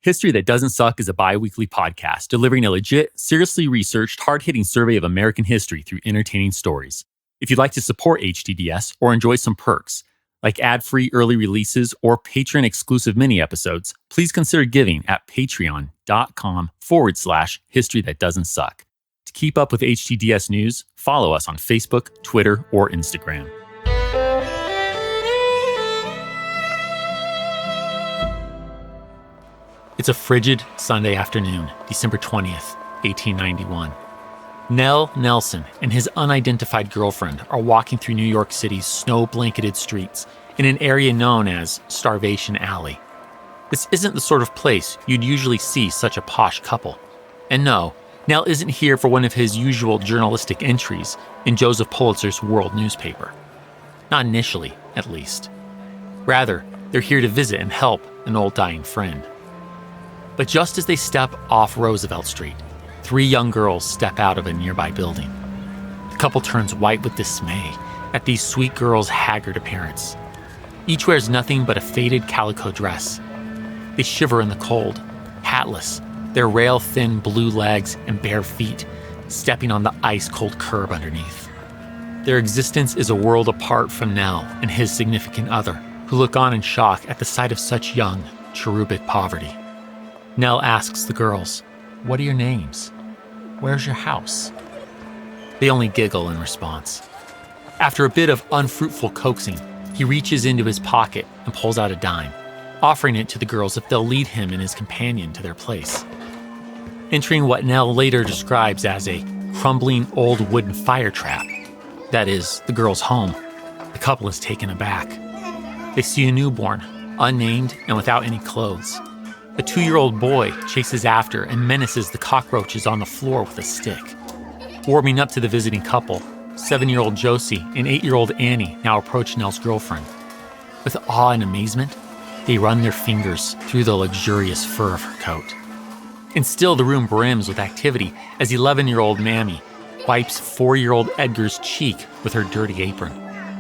History That Doesn't Suck is a bi-weekly podcast delivering a legit, seriously researched, hard-hitting survey of American history through entertaining stories. If you'd like to support HTDS or enjoy some perks, like ad-free early releases or patron-exclusive mini-episodes, please consider giving at patreon.com/History That Doesn't Suck. To keep up with HTDS news, follow us on Facebook, Twitter, or Instagram. It's a frigid Sunday afternoon, December 20th, 1891. Nell Nelson and his unidentified girlfriend are walking through New York City's snow-blanketed streets in an area known as Starvation Alley. This isn't the sort of place you'd usually see such a posh couple. And no, Nell isn't here for one of his usual journalistic entries in Joseph Pulitzer's World newspaper. Not initially, at least. Rather, they're here to visit and help an old dying friend. But just as they step off Roosevelt Street, three young girls step out of a nearby building. The couple turns white with dismay at these sweet girls' haggard appearance. Each wears nothing but a faded calico dress. They shiver in the cold, hatless, their rail-thin blue legs and bare feet stepping on the ice-cold curb underneath. Their existence is a world apart from Nell and his significant other, who look on in shock at the sight of such young, cherubic poverty. Nell asks the girls, "What are your names? Where's your house?" They only giggle in response. After a bit of unfruitful coaxing, he reaches into his pocket and pulls out a dime, offering it to the girls if they'll lead him and his companion to their place. Entering what Nell later describes as a crumbling old wooden fire trap, that is, the girls' home, the couple is taken aback. They see a newborn, unnamed and without any clothes. A 2-year-old boy chases after and menaces the cockroaches on the floor with a stick. Warming up to the visiting couple, 7-year-old Josie and 8-year-old Annie now approach Nell's girlfriend. With awe and amazement, they run their fingers through the luxurious fur of her coat. And still the room brims with activity as 11-year-old Mammy wipes 4-year-old Edgar's cheek with her dirty apron.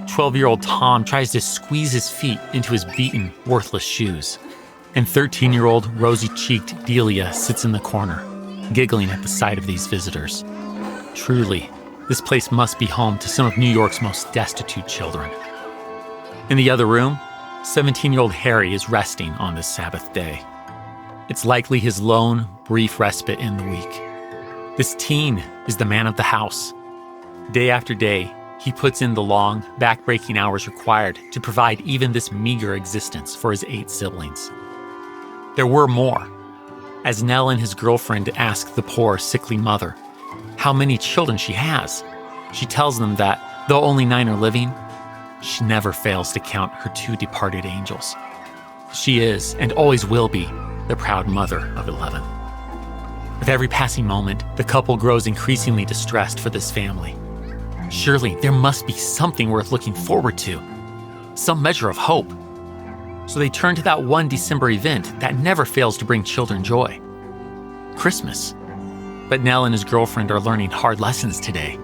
12-year-old Tom tries to squeeze his feet into his beaten, worthless shoes. And 13-year-old rosy-cheeked Delia sits in the corner, giggling at the sight of these visitors. Truly, this place must be home to some of New York's most destitute children. In the other room, 17-year-old Harry is resting on this Sabbath day. It's likely his lone, brief respite in the week. This teen is the man of the house. Day after day, he puts in the long, back-breaking hours required to provide even this meager existence for his 8 siblings. There were more. As Nell and his girlfriend ask the poor, sickly mother how many children she has, she tells them that, though only 9 are living, she never fails to count her 2 departed angels. She is, and always will be, the proud mother of 11. With every passing moment, the couple grows increasingly distressed for this family. Surely there must be something worth looking forward to, some measure of hope. So they turn to that one December event that never fails to bring children joy: Christmas. But Nell and his girlfriend are learning hard lessons today.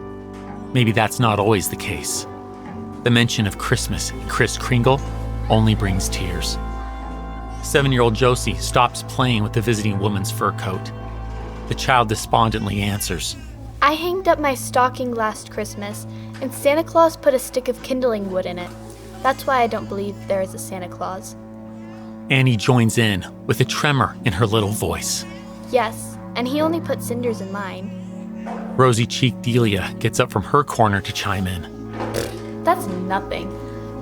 Maybe that's not always the case. The mention of Christmas and Kris Kringle only brings tears. 7-year-old Josie stops playing with the visiting woman's fur coat. The child despondently answers, "I hanged up my stocking last Christmas, and Santa Claus put a stick of kindling wood in it. That's why I don't believe there is a Santa Claus." Annie joins in with a tremor in her little voice. "Yes, and he only put cinders in mine." Rosy-cheeked Delia gets up from her corner to chime in. "That's nothing.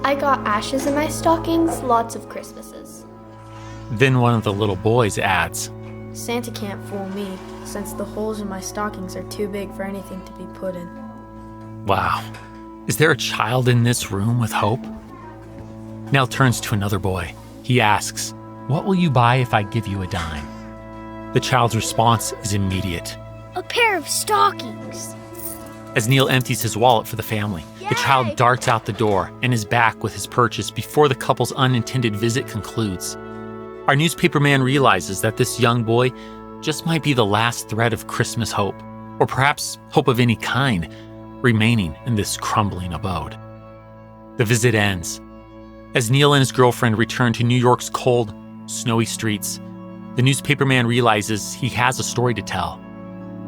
I got ashes in my stockings lots of Christmases." Then one of the little boys adds, "Santa can't fool me, since the holes in my stockings are too big for anything to be put in." Wow, is there a child in this room with hope? Nell turns to another boy. He asks, "What will you buy if I give you a dime?" The child's response is immediate. "A pair of stockings." As Neil empties his wallet for the family, the child darts out the door and is back with his purchase before the couple's unintended visit concludes. Our newspaper man realizes that this young boy just might be the last thread of Christmas hope, or perhaps hope of any kind, remaining in this crumbling abode. The visit ends. As Neil and his girlfriend return to New York's cold, snowy streets, the newspaperman realizes he has a story to tell.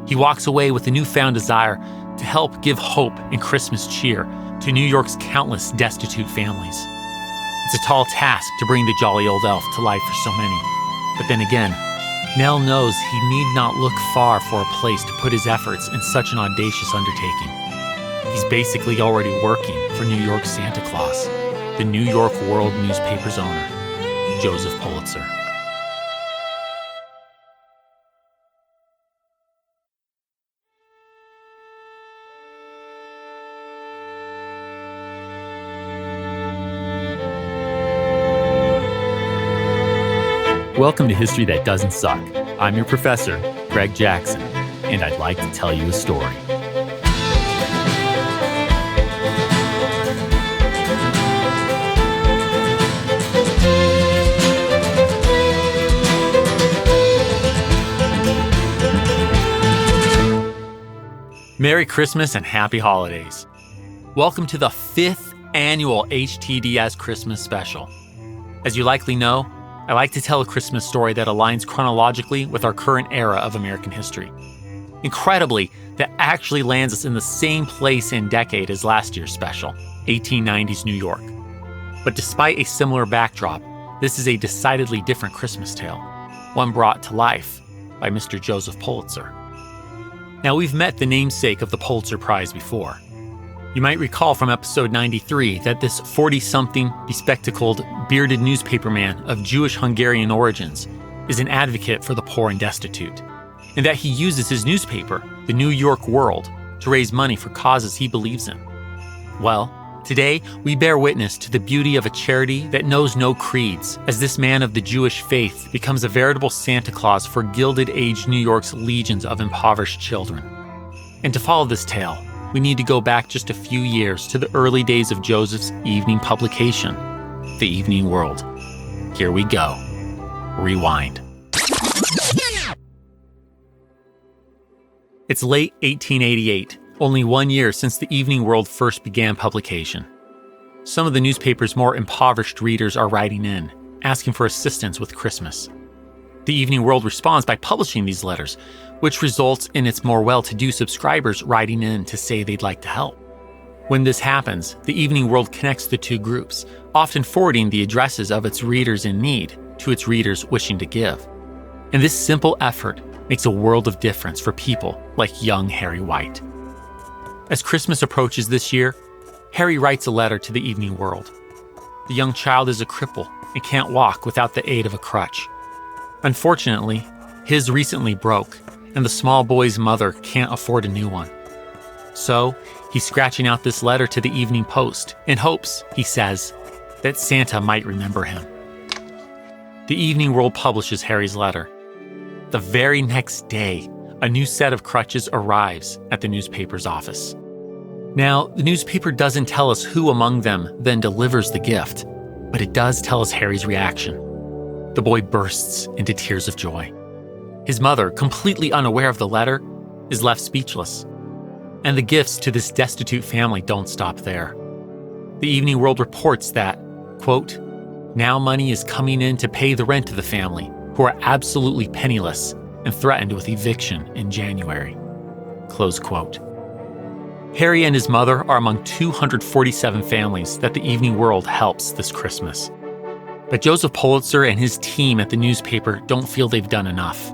He walks away with a newfound desire to help give hope and Christmas cheer to New York's countless destitute families. It's a tall task to bring the jolly old elf to life for so many. But then again, Nell knows he need not look far for a place to put his efforts in such an audacious undertaking. He's basically already working for New York's Santa Claus, the New York World newspaper's owner, Joseph Pulitzer. Welcome to History That Doesn't Suck. I'm your professor, Greg Jackson, and I'd like to tell you a story. Merry Christmas and Happy Holidays. Welcome to the 5th annual HTDS Christmas special. As you likely know, I like to tell a Christmas story that aligns chronologically with our current era of American history. Incredibly, that actually lands us in the same place and decade as last year's special, 1890s New York. But despite a similar backdrop, this is a decidedly different Christmas tale, one brought to life by Mr. Joseph Pulitzer. Now, we've met the namesake of the Pulitzer Prize before. You might recall from episode 93 that this 40-something, bespectacled, bearded newspaperman of Jewish-Hungarian origins is an advocate for the poor and destitute, and that he uses his newspaper, the New York World, to raise money for causes he believes in. Well, today we bear witness to the beauty of a charity that knows no creeds, as this man of the Jewish faith becomes a veritable Santa Claus for Gilded Age New York's legions of impoverished children. And to follow this tale, we need to go back just a few years to the early days of Joseph's evening publication, The Evening World. Here we go. Rewind. It's late 1888, only 1 year since The Evening World first began publication. Some of the newspaper's more impoverished readers are writing in, asking for assistance with Christmas. The Evening World responds by publishing these letters, which results in its more well-to-do subscribers writing in to say they'd like to help. When this happens, the Evening World connects the two groups, often forwarding the addresses of its readers in need to its readers wishing to give. And this simple effort makes a world of difference for people like young Harry White. As Christmas approaches this year, Harry writes a letter to the Evening World. The young child is a cripple and can't walk without the aid of a crutch. Unfortunately, his recently broke, and the small boy's mother can't afford a new one. So, he's scratching out this letter to the Evening Post in hopes, he says, that Santa might remember him. The Evening World publishes Harry's letter. The very next day, a new set of crutches arrives at the newspaper's office. Now, the newspaper doesn't tell us who among them then delivers the gift, but it does tell us Harry's reaction. The boy bursts into tears of joy. His mother, completely unaware of the letter, is left speechless. And the gifts to this destitute family don't stop there. The Evening World reports that, quote, now money is coming in to pay the rent of the family, who are absolutely penniless and threatened with eviction in January. Close quote. Harry and his mother are among 247 families that the Evening World helps this Christmas. But Joseph Pulitzer and his team at the newspaper don't feel they've done enough.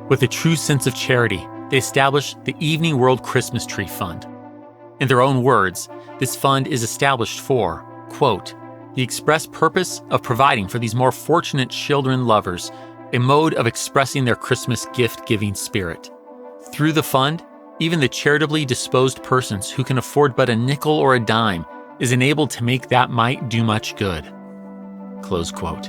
With a true sense of charity, they established the Evening World Christmas Tree Fund. In their own words, this fund is established for, quote, the express purpose of providing for these more fortunate children lovers a mode of expressing their Christmas gift-giving spirit. Through the fund, even the charitably disposed persons who can afford but a nickel or a dime is enabled to make that mite do much good. Close quote.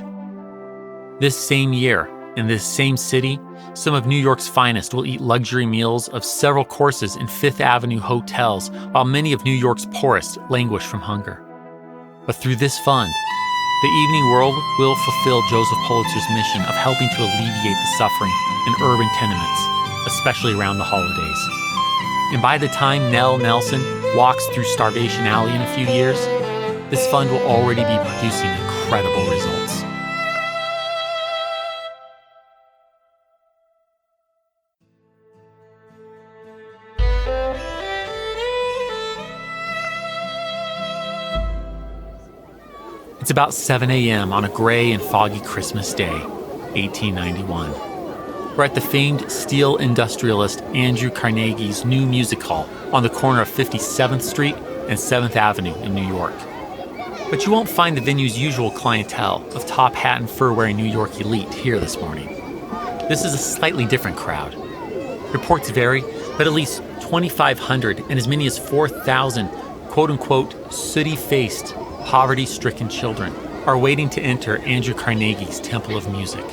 This same year, in this same city, some of New York's finest will eat luxury meals of several courses in Fifth Avenue hotels, while many of New York's poorest languish from hunger. But through this fund, the Evening World will fulfill Joseph Pulitzer's mission of helping to alleviate the suffering in urban tenements, especially around the holidays. And by the time Nell Nelson walks through Starvation Alley in a few years, this fund will already be producing incredible results. It's about 7 a.m. on a gray and foggy Christmas day, 1891. We're at the famed steel industrialist Andrew Carnegie's new music hall on the corner of 57th Street and 7th Avenue in New York. But you won't find the venue's usual clientele of top hat and fur-wearing New York elite here this morning. This is a slightly different crowd. Reports vary, but at least 2,500 and as many as 4,000 quote-unquote sooty-faced, poverty-stricken children are waiting to enter Andrew Carnegie's Temple of Music.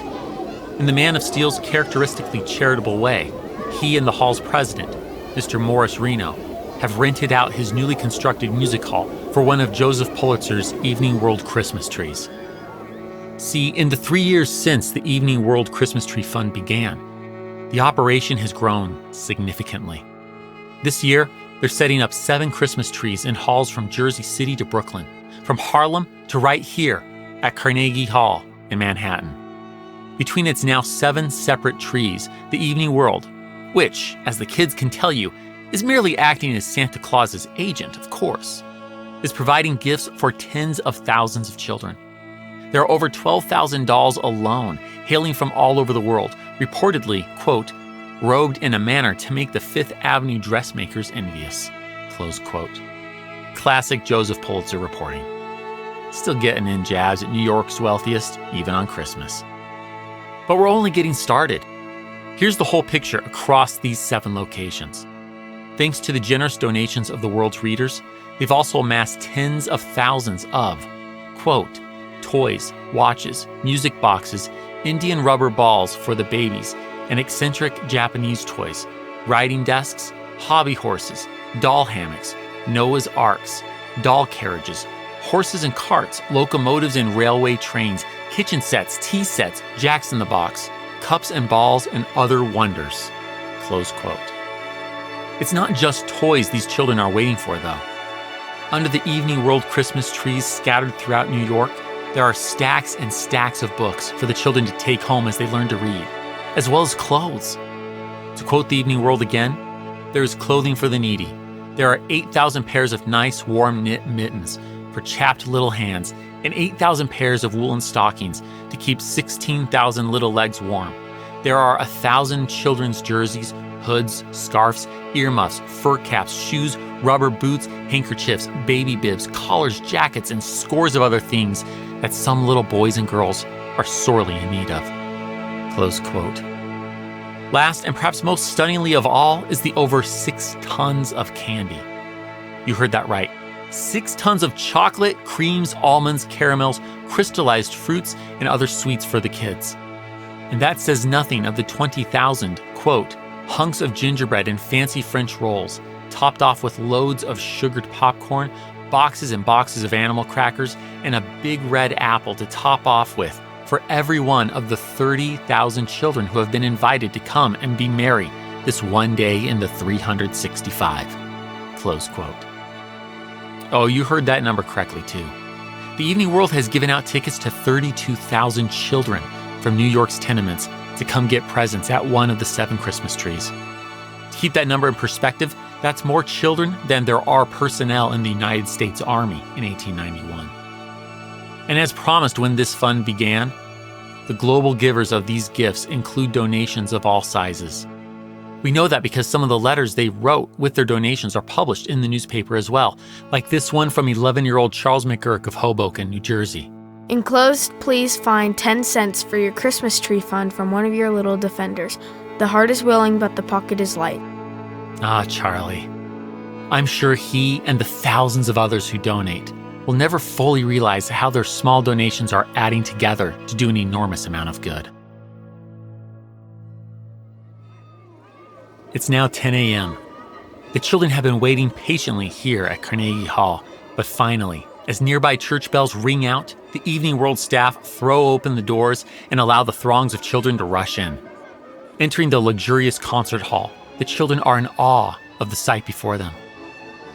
In the Man of Steel's characteristically charitable way, he and the hall's president, Mr. Morris Reno, have rented out his newly constructed music hall for one of Joseph Pulitzer's Evening World Christmas trees. See, in the 3 years since the Evening World Christmas Tree Fund began, the operation has grown significantly. This year, they're setting up 7 Christmas trees in halls from Jersey City to Brooklyn, from Harlem to right here at Carnegie Hall in Manhattan. Between its now 7 separate trees, the Evening World, which, as the kids can tell you, is merely acting as Santa Claus's agent, of course, is providing gifts for tens of thousands of children. There are over 12,000 dolls alone, hailing from all over the world, reportedly, quote, robed in a manner to make the Fifth Avenue dressmakers envious, close quote. Classic Joseph Pulitzer reporting. Still getting in jabs at New York's wealthiest, even on Christmas. But we're only getting started. Here's the whole picture across these 7 locations. Thanks to the generous donations of the world's readers, they've also amassed tens of thousands of, quote, toys, watches, music boxes, Indian rubber balls for the babies, and eccentric Japanese toys, riding desks, hobby horses, doll hammocks, Noah's Arks, doll carriages, horses and carts, locomotives and railway trains, kitchen sets, tea sets, Jacks in the Box, cups and balls, and other wonders, close quote. It's not just toys these children are waiting for, though. Under the Evening World Christmas trees scattered throughout New York, there are stacks and stacks of books for the children to take home as they learn to read, as well as clothes. To quote the Evening World again, there is clothing for the needy. There are 8,000 pairs of nice, warm knit mittens for chapped little hands and 8,000 pairs of woolen stockings to keep 16,000 little legs warm. There are 1,000 children's jerseys, hoods, scarves, earmuffs, fur caps, shoes, rubber boots, handkerchiefs, baby bibs, collars, jackets, and scores of other things that some little boys and girls are sorely in need of. Close quote. Last, and perhaps most stunningly of all, is the over 6 tons of candy. You heard that right. 6 tons of chocolate, creams, almonds, caramels, crystallized fruits, and other sweets for the kids. And that says nothing of the 20,000, quote, hunks of gingerbread and fancy French rolls, topped off with loads of sugared popcorn, boxes and boxes of animal crackers, and a big red apple to top off with for every one of the 30,000 children who have been invited to come and be merry this one day in the 365. Close quote. Oh, you heard that number correctly, too. The Evening World has given out tickets to 32,000 children from New York's tenements to come get presents at one of the 7 Christmas trees. To keep that number in perspective, that's more children than there are personnel in the United States Army in 1891. And as promised when this fund began, the global givers of these gifts include donations of all sizes. We know that because some of the letters they wrote with their donations are published in the newspaper as well, like this one from 11-year-old Charles McGurk of Hoboken, New Jersey. Enclosed, please find 10 cents for your Christmas tree fund from one of your little defenders. The heart is willing, but the pocket is light. Ah, Charlie. I'm sure he and the thousands of others who donate will never fully realize how their small donations are adding together to do an enormous amount of good. It's now 10 a.m. The children have been waiting patiently here at Carnegie Hall, but finally, as nearby church bells ring out, the Evening World staff throw open the doors and allow the throngs of children to rush in. Entering the luxurious concert hall, the children are in awe of the sight before them.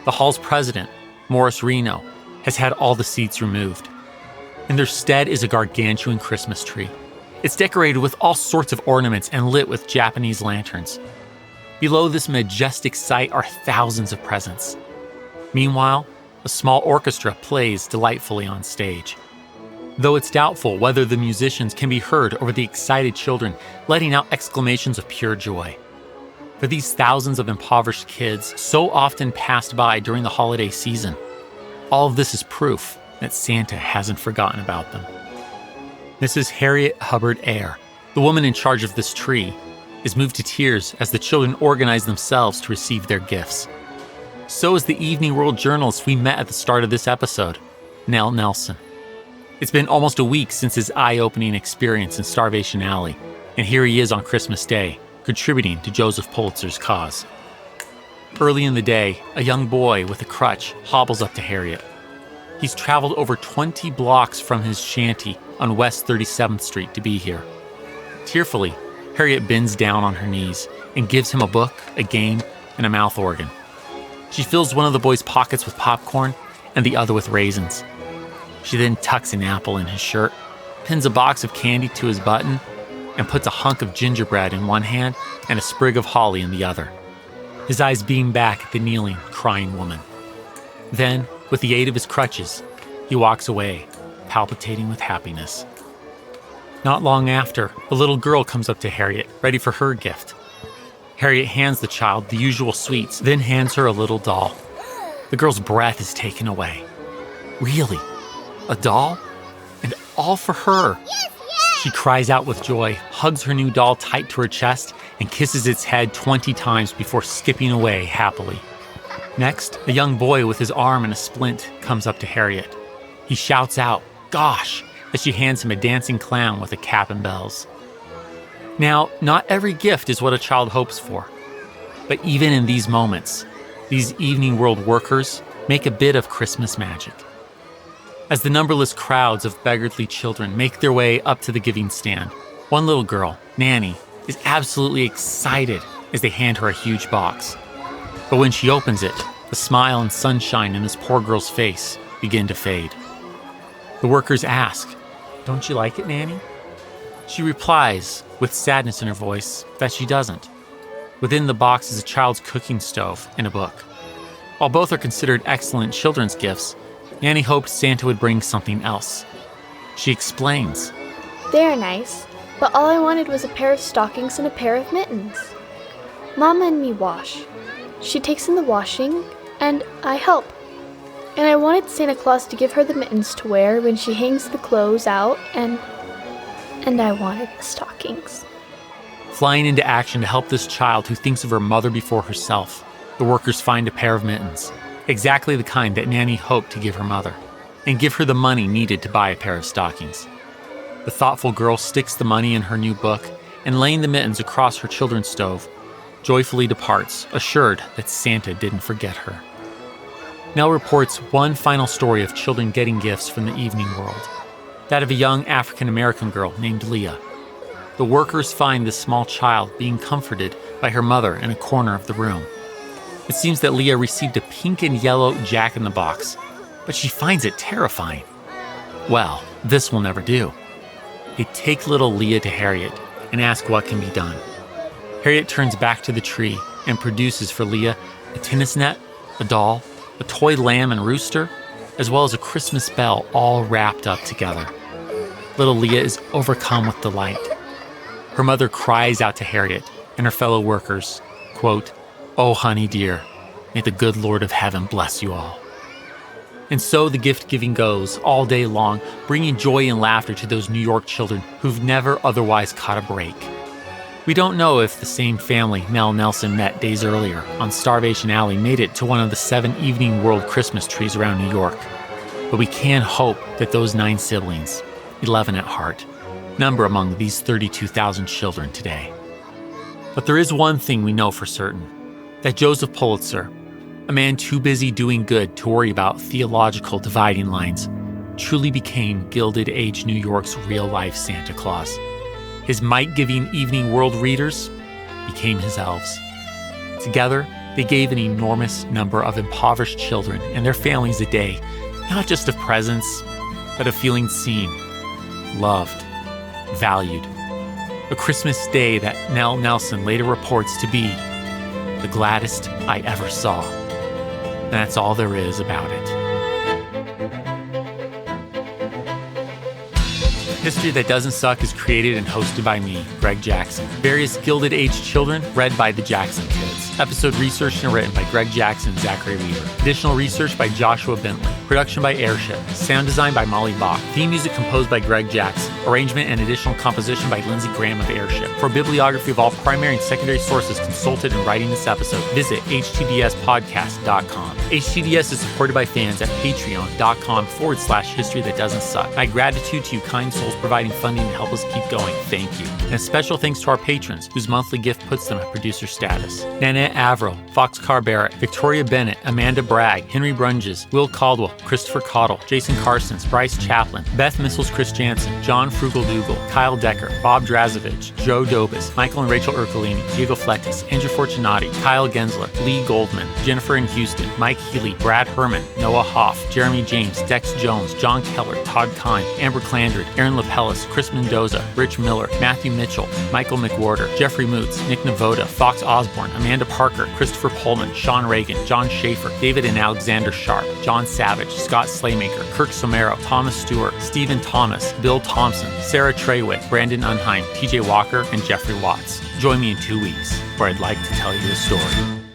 The hall's president, Morris Reno, has had all the seats removed. In their stead is a gargantuan Christmas tree. It's decorated with all sorts of ornaments and lit with Japanese lanterns. Below this majestic sight are thousands of presents. Meanwhile, a small orchestra plays delightfully on stage. though it's doubtful whether the musicians can be heard over the excited children letting out exclamations of pure joy. For these thousands of impoverished kids so often passed by during the holiday season, all of this is proof that Santa hasn't forgotten about them. Mrs. Harriet Hubbard Eyre, the woman in charge of this tree, is moved to tears as the children organize themselves to receive their gifts. So is the Evening World journalist we met at the start of this episode, Nell Nelson. It's been almost a week since his eye-opening experience in Starvation Alley, and here he is on Christmas Day, contributing to Joseph Pulitzer's cause. Early in the day, a young boy with a crutch hobbles up to Harriet. He's traveled over 20 blocks from his shanty on West 37th Street to be here. Tearfully, Harriet bends down on her knees and gives him a book, a game, and a mouth organ. She fills one of the boy's pockets with popcorn and the other with raisins. She then tucks an apple in his shirt, pins a box of candy to his button, and puts a hunk of gingerbread in one hand and a sprig of holly in the other. His eyes beam back at the kneeling, crying woman. Then, with the aid of his crutches, he walks away, palpitating with happiness. Not long after, a little girl comes up to Harriet, ready for her gift. Harriet hands the child the usual sweets, then hands her a little doll. The girl's breath is taken away. Really? A doll? And all for her? She cries out with joy, hugs her new doll tight to her chest, and kisses its head 20 times before skipping away happily. Next, a young boy with his arm in a splint comes up to Harriet. He shouts out, "Gosh!" as she hands him a dancing clown with a cap and bells. Now, not every gift is what a child hopes for. But even in these moments, these Evening World workers make a bit of Christmas magic. As the numberless crowds of beggarly children make their way up to the giving stand, one little girl, Nanny, is absolutely excited as they hand her a huge box. But when she opens it, the smile and sunshine in this poor girl's face begin to fade. The workers ask, "Don't you like it, Nanny?" She replies, with sadness in her voice, that she doesn't. Within the box is a child's cooking stove and a book. While both are considered excellent children's gifts, Nanny hoped Santa would bring something else. She explains, They're nice, but all I wanted was a pair of stockings and a pair of mittens. Mama and me wash. She takes in the washing, and I help. And I wanted Santa Claus to give her the mittens to wear when she hangs the clothes out, and I wanted the stockings. Flying into action to help this child who thinks of her mother before herself, the workers find a pair of mittens, exactly the kind that Nanny hoped to give her mother, and give her the money needed to buy a pair of stockings. The thoughtful girl sticks the money in her new book, and laying the mittens across her children's stove, joyfully departs, assured that Santa didn't forget her. Nell reports one final story of children getting gifts from the Evening World, that of a young African-American girl named Leah. The workers find this small child being comforted by her mother in a corner of the room. It seems that Leah received a pink and yellow jack-in-the-box, but she finds it terrifying. Well, this will never do. They take little Leah to Harriet and ask what can be done. Harriet turns back to the tree and produces for Leah a tennis net, a doll, a toy lamb and rooster, as well as a Christmas bell all wrapped up together. Little Leah is overcome with delight. Her mother cries out to Harriet and her fellow workers, quote, "Oh, honey dear, may the good Lord of heaven bless you all." And so the gift-giving goes all day long, bringing joy and laughter to those New York children who've never otherwise caught a break. We don't know if the same family Nell Nelson met days earlier on Starvation Alley made it to one of the 7 Evening World Christmas trees around New York. But we can hope that those 9 siblings, 11 at heart, number among these 32,000 children today. But there is one thing we know for certain, that Joseph Pulitzer, a man too busy doing good to worry about theological dividing lines, truly became Gilded Age New York's real-life Santa Claus. His might-giving Evening World readers became his elves. Together, they gave an enormous number of impoverished children and their families a day, not just of presents, but of feeling seen, loved, valued. A Christmas day that Nell Nelson later reports to be the gladdest I ever saw. And that's all there is about it. History That Doesn't Suck is created and hosted by me, Greg Jackson. Various Gilded Age children read by the Jackson Kids. Episode researched and written by Greg Jackson and Zachary Weaver. Additional research by Joshua Bentley. Production by Airship. Sound design by Molly Bach. Theme music composed by Greg Jackson. Arrangement and additional composition by Lindsey Graham of Airship. For a bibliography of all primary and secondary sources consulted in writing this episode, visit HTDSpodcast.com. HTDS is supported by fans at patreon.com/History That Doesn't Suck. My gratitude to you kind souls providing funding to help us keep going. Thank you. And a special thanks to our patrons, whose monthly gift puts them at producer status. Nanette Averill, Fox Barrett, Victoria Bennett, Amanda Bragg, Henry Brunges, Will Caldwell, Christopher Cottle, Jason Carsons, Bryce Chaplin, Beth Missles Chris Jansen, John Frugal Dougal, Kyle Decker, Bob Drazovich, Joe Dobis, Michael and Rachel Ercolini, Diego Flectis, Andrew Fortunati, Kyle Gensler, Lee Goldman, Jennifer in Houston, Mike Healy, Brad Herman, Noah Hoff, Jeremy James, Dex Jones, John Keller, Todd Kine, Amber Clandred, Aaron Lapellis, Chris Mendoza, Rich Miller, Matthew Mitchell, Michael McWhorter, Jeffrey Moots, Nick Navoda, Fox Osborne, Amanda Parker, Christopher Pullman, Sean Reagan, John Schaefer, David and Alexander Sharp, John Savage, Scott Slaymaker, Kirk Somero, Thomas Stewart, Stephen Thomas, Bill Thompson, Sarah Treywick, Brandon Unheim, TJ Walker, and Jeffrey Watts. Join me in 2 weeks, where I'd like to tell you a story.